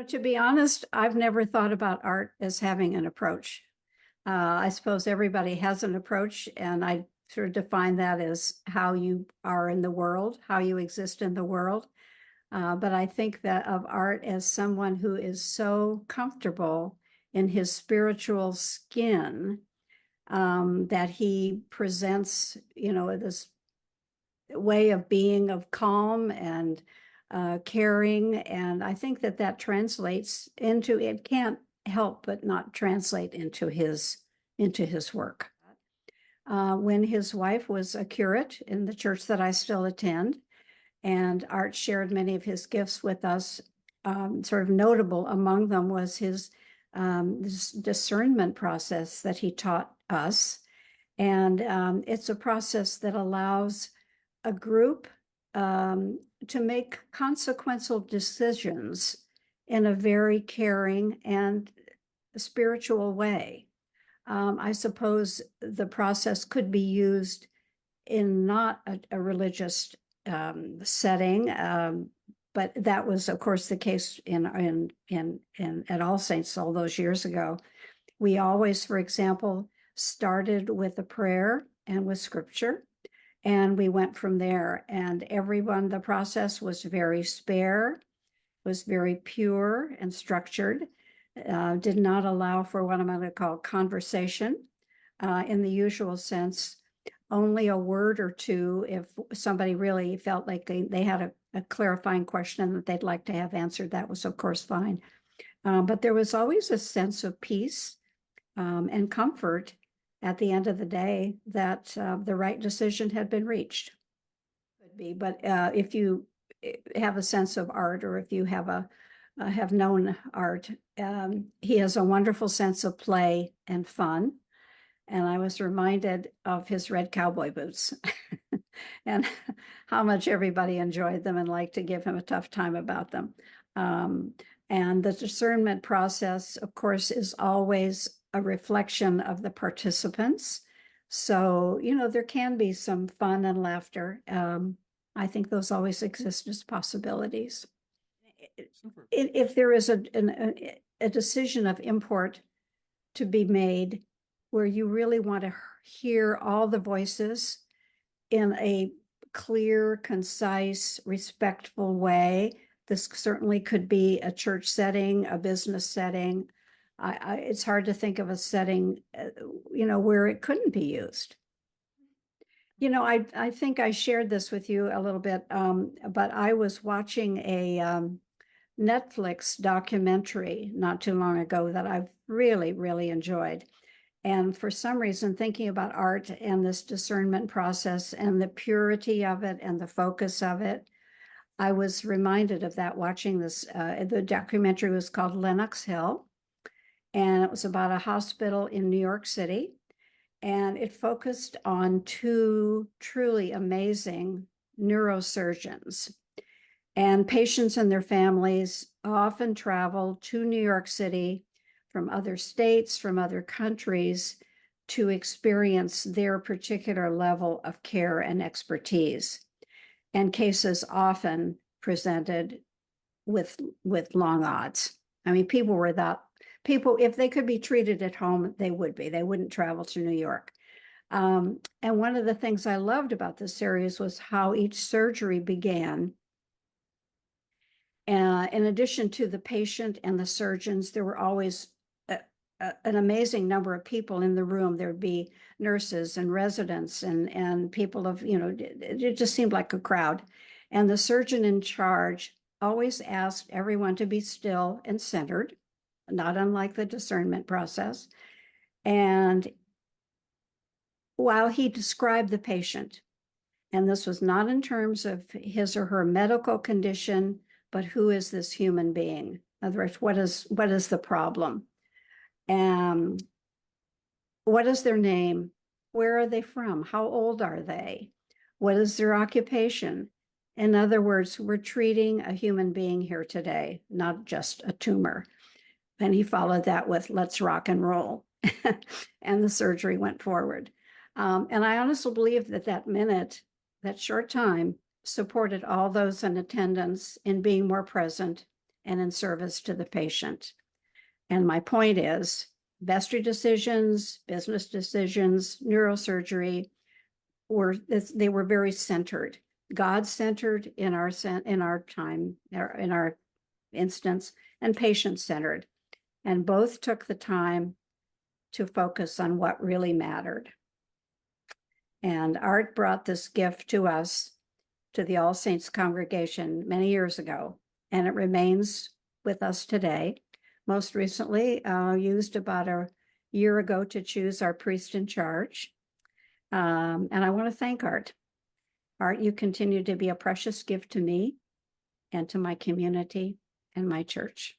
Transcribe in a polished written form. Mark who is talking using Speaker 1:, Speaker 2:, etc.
Speaker 1: To be honest, I've never thought about art as having an approach. I suppose everybody has an approach, and I sort of define that as how you are in the world, how you exist in the world. But I think that of art as someone who is so comfortable in his spiritual skin, that he presents, this way of being of calm and caring. And I think that that translates into, it can't help but not translate into his work. When his wife was a curate in the church that I still attend, and Art shared many of his gifts with us, sort of notable among them was his this discernment process that he taught us. And it's a process that allows a group to make consequential decisions in a very caring and spiritual way. I suppose the process could be used in not a religious setting, but that was, of course, the case in at All Saints all those years ago. We always, for example, started with a prayer and with scripture, and we went from there. And everyone, the process was very spare, was very pure and structured, did not allow for what I'm going to call conversation in the usual sense. Only a word or two if somebody really felt like they had a clarifying question that they'd like to have answered. That was, of course, fine. But there was always a sense of peace and comfort at the end of the day that the right decision had been reached. Could be, but if you have a sense of art, or if you have known Art, he has a wonderful sense of play and fun. And I was reminded of his red cowboy boots and how much everybody enjoyed them and liked to give him a tough time about them. And the discernment process, of course, is always a reflection of the participants. So, there can be some fun and laughter. I think those always exist as possibilities. If there is a decision of import to be made where you really want to hear all the voices in a clear, concise, respectful way, this certainly could be a church setting, a business setting. It's hard to think of a setting, where it couldn't be used. I think I shared this with you a little bit, but I was watching a Netflix documentary not too long ago that I've really, really enjoyed. And for some reason, thinking about art and this discernment process and the purity of it and the focus of it, I was reminded of that watching this. The documentary was called Lenox Hill, and it was about a hospital in New York City. And it focused on two truly amazing neurosurgeons. And patients and their families often travel to New York City from other states, from other countries, to experience their particular level of care and expertise. And cases often presented with long odds. I mean, people, if they could be treated at home, they would be. They wouldn't travel to New York. And one of the things I loved about this series was how each surgery began. In addition to the patient and the surgeons, there were always an amazing number of people in the room. There'd be nurses and residents and people of, it just seemed like a crowd. And the surgeon in charge always asked everyone to be still and centered, not unlike the discernment process. And while he described the patient, and this was not in terms of his or her medical condition, but who is this human being? In other words, what is the problem? What is their name? Where are they from? How old are they? What is their occupation? In other words, we're treating a human being here today, not just a tumor. And he followed that with, let's rock and roll. And the surgery went forward. And I honestly believe that minute, that short time, supported all those in attendance in being more present and in service to the patient. And my point is, vestry decisions, business decisions, neurosurgery, they were very centered, God-centered in our time, in our instance, and patient-centered. And both took the time to focus on what really mattered. And Art brought this gift to us, to the All Saints congregation many years ago, and it remains with us today. Most recently, used about a year ago to choose our priest in charge. And I want to thank Art. Art, you continue to be a precious gift to me and to my community and my church.